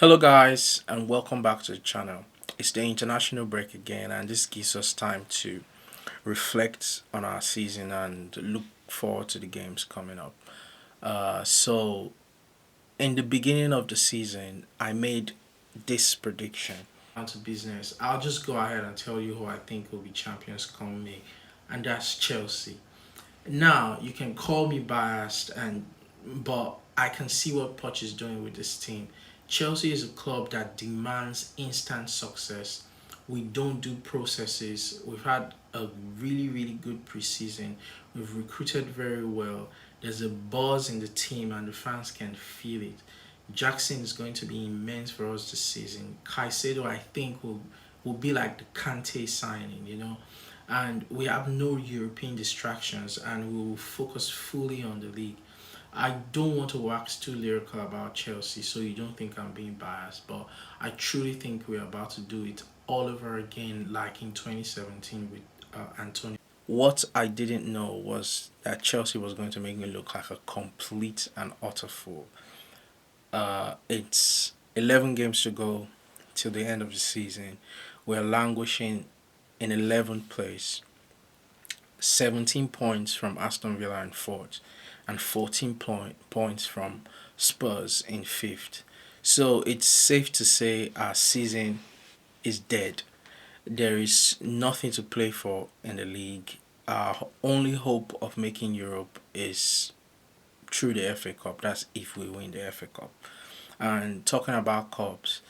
Hello guys and welcome back to the channel. It's the international break again and this gives us time to reflect on our season and look forward to the games coming up. So in the beginning of the season I made this prediction. Down to business. I'll just go ahead and tell you who I think will be champions come May, and that's Chelsea. Now you can call me biased, but I can see what Poch is doing with this team. Chelsea is a club that demands instant success. We don't do processes. We've had a really good preseason. We've recruited very well. There's a buzz in the team and the fans can feel it. Jackson is going to be immense for us this season. Caicedo, I think, will be like the Kante signing. And we have no European distractions and we will focus fully on the league. I don't want to wax too lyrical about Chelsea, so you don't think I'm being biased, but I truly think we're about to do it all over again, like in 2017 with Antonio. What I didn't know was that Chelsea was going to make me look like a complete and utter fool. It's 11 games to go till the end of the season. We're languishing in 11th place, 17 points from Aston Villa in fourth, and 14 points from Spurs in fifth. So it's safe to say our season is dead. There is nothing to play for in the league. Our only hope of making Europe is through the FA Cup. That's if we win the FA Cup. And talking about cups,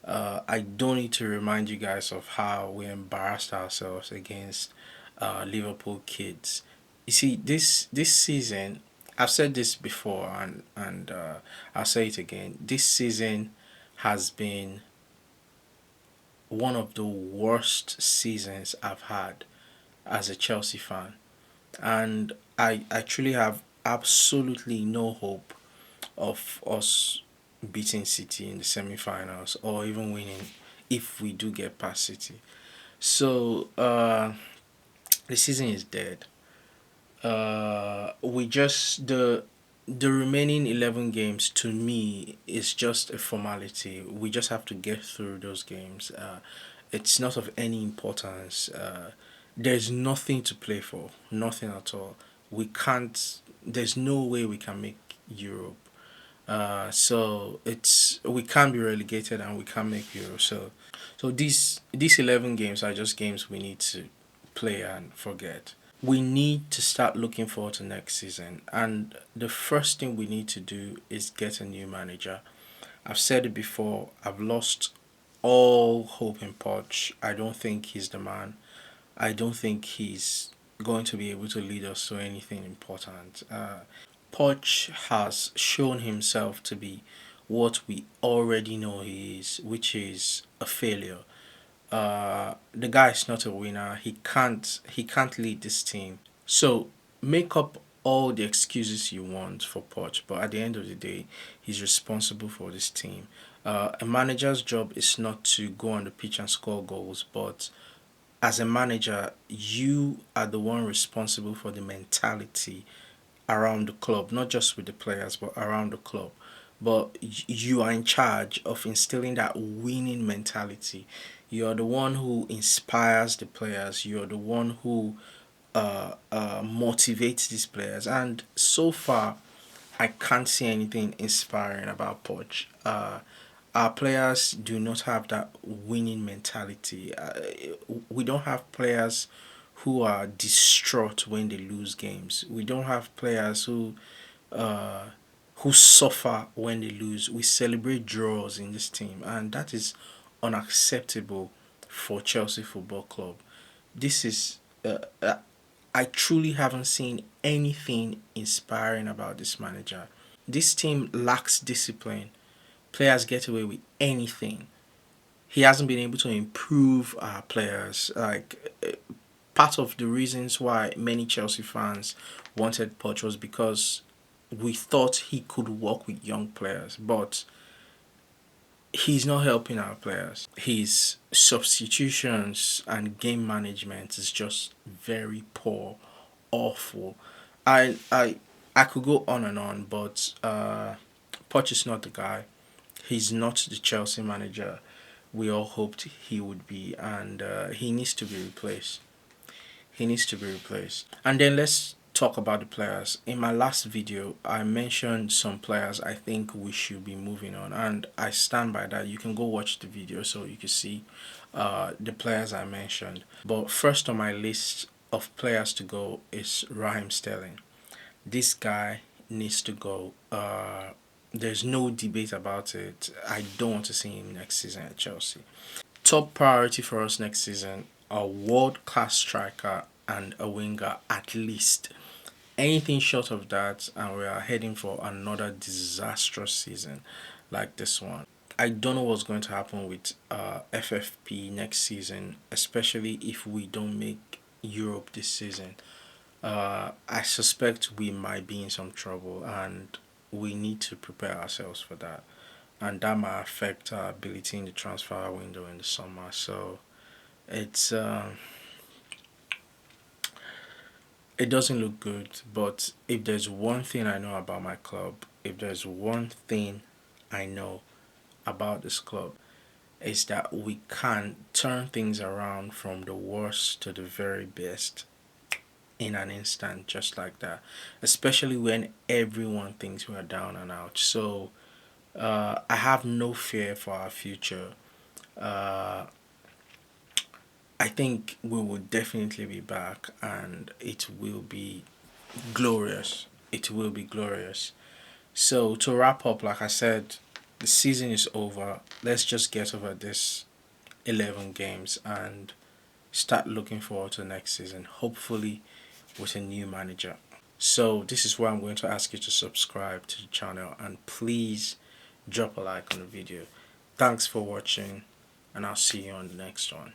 I don't need to remind you guys of how we embarrassed ourselves against Liverpool kids. You see, this season, I've said this before, and I'll say it again. This season has been one of the worst seasons I've had as a Chelsea fan, and I truly have absolutely no hope of us beating City in the semi-finals or even winning if we do get past City. So the season is dead. We just the remaining 11 games to me is just a formality. We just have to get through those games. It's not of any importance. There's nothing to play for, nothing at all. We can't. There's no way we can make Europe. So it's we can't be relegated and we can't make Euro. So these 11 games are just games we need to play and forget. We need to start looking forward to next season, and the first thing we need to do is get a new manager. I've said it before. I've lost all hope in Poch. I don't think he's the man. I don't think he's going to be able to lead us to anything important. Poch has shown himself to be what we already know he is, which is a failure. The guy is not a winner. He can't lead this team. So make up all the excuses you want for Poch, but at the end of the day, he's responsible for this team. A manager's job is not to go on the pitch and score goals, but as a manager, you are the one responsible for the mentality around the club, not just with the players, but around the club. But you are in charge of instilling that winning mentality. You're the one who inspires the players. You're the one who motivates these players. And so far, I can't see anything inspiring about Poch. Our players do not have that winning mentality. We don't have players who are distraught when they lose games. We don't have players uh, who suffer when they lose. We celebrate draws in this team, and that is unacceptable for Chelsea Football Club. This is. I truly haven't seen anything inspiring about this manager. This team lacks discipline. Players get away with anything. He hasn't been able to improve our players. Part of the reasons why many Chelsea fans wanted Poch was because we thought he could work with young players, but he's not helping our players. His substitutions and game management is just very poor, awful. I I I could go on and on, but Poch is not the guy. He's not the Chelsea manager we all hoped he would be, and he needs to be replaced. He needs to be replaced. And then let's talk about the players. In my last video, I mentioned some players I think we should be moving on, and I stand by that. You can go watch the video so you can see the players I mentioned. But first on my list of players to go is Raheem Sterling. This guy needs to go. There's no debate about it. I don't want to see him next season at Chelsea. Top priority for us next season: a world class striker and a winger at least. Anything short of that, and we are heading for another disastrous season like this one. I don't know what's going to happen with FFP next season, especially if we don't make Europe this season. I suspect we might be in some trouble, and we need to prepare ourselves for that. And that might affect our ability in the transfer window in the summer. So it's it doesn't look good. But if there's one thing I know about my club, if there's one thing I know about this club, is that we can turn things around from the worst to the very best in an instant, just like that. Especially when everyone thinks we're down and out. So I have no fear for our future. Uh, I think we will definitely be back, and it will be glorious. It will be glorious. So to wrap up, like I said, the season is over. Let's just get over this 11 games and start looking forward to next season, hopefully with a new manager. So this is where I'm going to ask you to subscribe to the channel, and please drop a like on the video. Thanks for watching, and I'll see you on the next one.